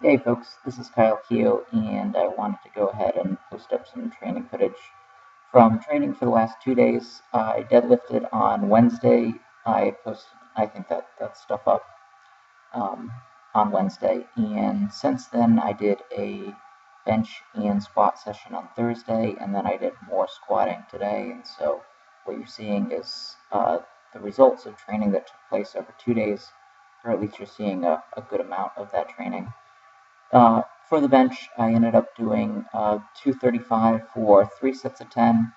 Hey folks, this is Kyle Keo, and I wanted to go ahead and post up some training footage from training for the last 2 days. I deadlifted on Wednesday. I posted, I think that stuff up um, on Wednesday, and since then I did a bench and squat session on Thursday, and then I did more squatting today. And so what you're seeing is the results of training that took place over 2 days, or at least you're seeing a good amount of that training. For the bench, I ended up doing 235 for 3 sets of 10.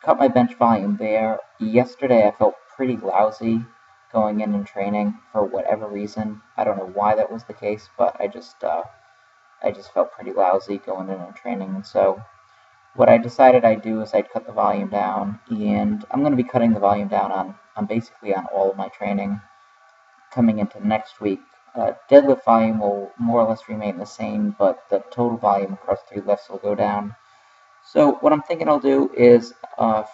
Cut my bench volume there. Yesterday, I felt pretty lousy going in and training for whatever reason. I don't know why that was the case, but I just felt pretty lousy going in and training. And so what I decided I'd do is I'd cut the volume down, and I'm going to be cutting the volume down on basically on all of my training coming into next week. Deadlift volume will more or less remain the same, but the total volume across 3 lifts will go down. So what I'm thinking I'll do is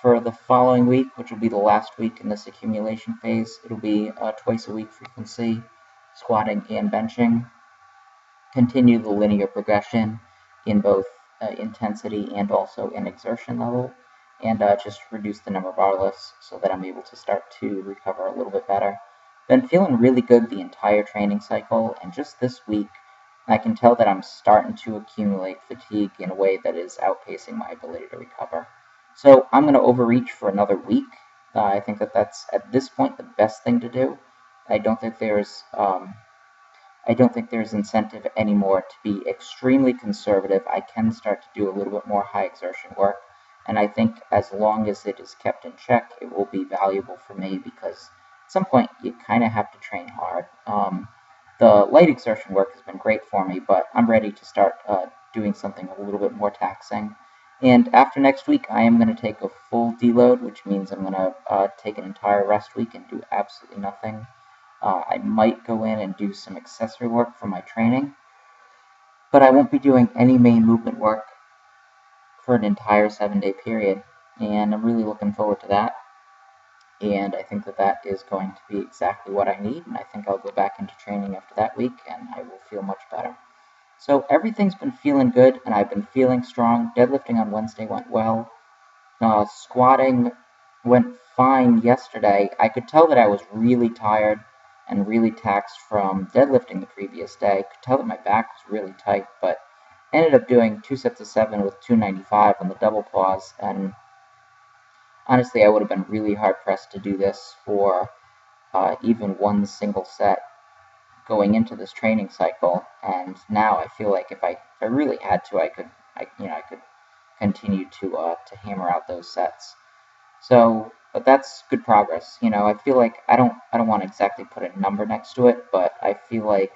for the following week, which will be the last week in this accumulation phase, it'll be twice a week frequency, squatting and benching. Continue the linear progression in both intensity and also in exertion level, and just reduce the number of bar lifts so that I'm able to start to recover a little bit better. Been feeling really good the entire training cycle, and just this week I can tell that I'm starting to accumulate fatigue in a way that is outpacing my ability to recover. So I'm going to overreach for another week. I think that's at this point the best thing to do. I don't think there's incentive anymore to be extremely conservative. I can start to do a little bit more high exertion work, and I think as long as it is kept in check, it will be valuable for me because at some point you kind of have to train hard. The light exertion work has been great for me, but I'm ready to start doing something a little bit more taxing. And after next week, I am going to take a full deload, which means I'm going to take an entire rest week and do absolutely nothing. I might go in and do some accessory work for my training, but I won't be doing any main movement work for an entire 7-day period, and I'm really looking forward to that. And I think that is going to be exactly what I need, and I think I'll go back into training after that week, and I will feel much better. So everything's been feeling good, and I've been feeling strong. Deadlifting on Wednesday went well. Squatting went fine yesterday. I could tell that I was really tired and really taxed from deadlifting the previous day. I could tell that my back was really tight, but ended up doing 2 sets of 7 with 295 on the double pause, and honestly, I would have been really hard-pressed to do this for even one single set going into this training cycle, and now I feel like if I really had to, I could continue to hammer out those sets. So, but that's good progress. I feel like I don't want to exactly put a number next to it, but I feel like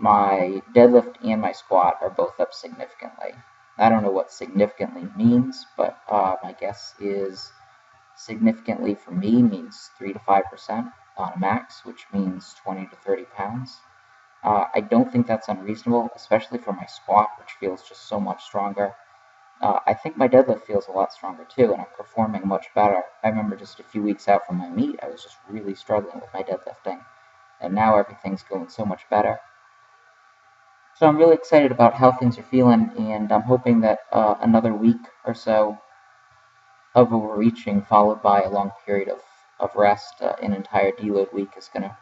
my deadlift and my squat are both up significantly. I don't know what significantly means, but my guess is significantly for me means 3 to 5% on a max, which means 20 to 30 pounds. I don't think that's unreasonable, especially for my squat, which feels just so much stronger. I think my deadlift feels a lot stronger too, and I'm performing much better. I remember just a few weeks out from my meet, I was just really struggling with my deadlifting, and now everything's going so much better. So I'm really excited about how things are feeling, and I'm hoping that another week or so of overreaching, followed by a long period of rest, an entire deload week is gonna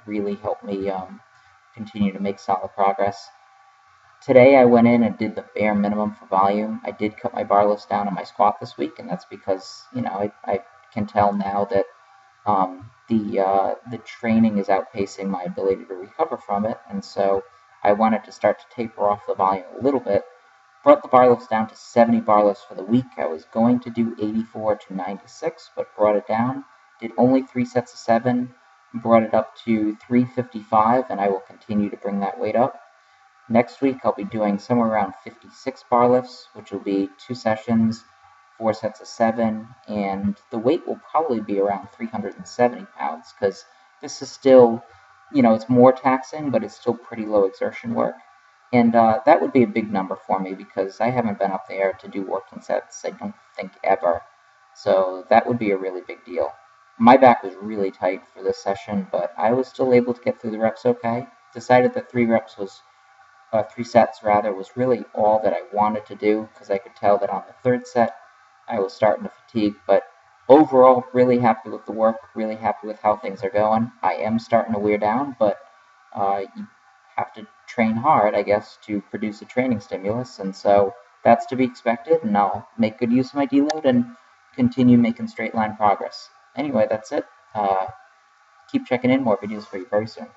really help me continue to make solid progress. Today I went in and did the bare minimum for volume. I did cut my bar lifts down on my squat this week, and that's because I can tell now that the training is outpacing my ability to recover from it, and so I wanted to start to taper off the volume a little bit. Brought the bar lifts down to 70 bar lifts for the week. I was going to do 84 to 96, but brought it down. Did only 3 sets of 7, brought it up to 355, and I will continue to bring that weight up. Next week, I'll be doing somewhere around 56 bar lifts, which will be 2 sessions, 4 sets of 7, and the weight will probably be around 370 pounds, because this is still, it's more taxing, but it's still pretty low exertion work. And that would be a big number for me, because I haven't been up there to do working sets, I don't think, ever. So that would be a really big deal. My back was really tight for this session, but I was still able to get through the reps okay. Decided that 3 reps was 3 sets rather, was really all that I wanted to do, because I could tell that on the third set I was starting to fatigue. But overall, really happy with the work, really happy with how things are going. I am starting to wear down, but you have to train hard, I guess, to produce a training stimulus, and so that's to be expected, and I'll make good use of my deload and continue making straight line progress. Anyway, that's it. Keep checking in, more videos for you very soon.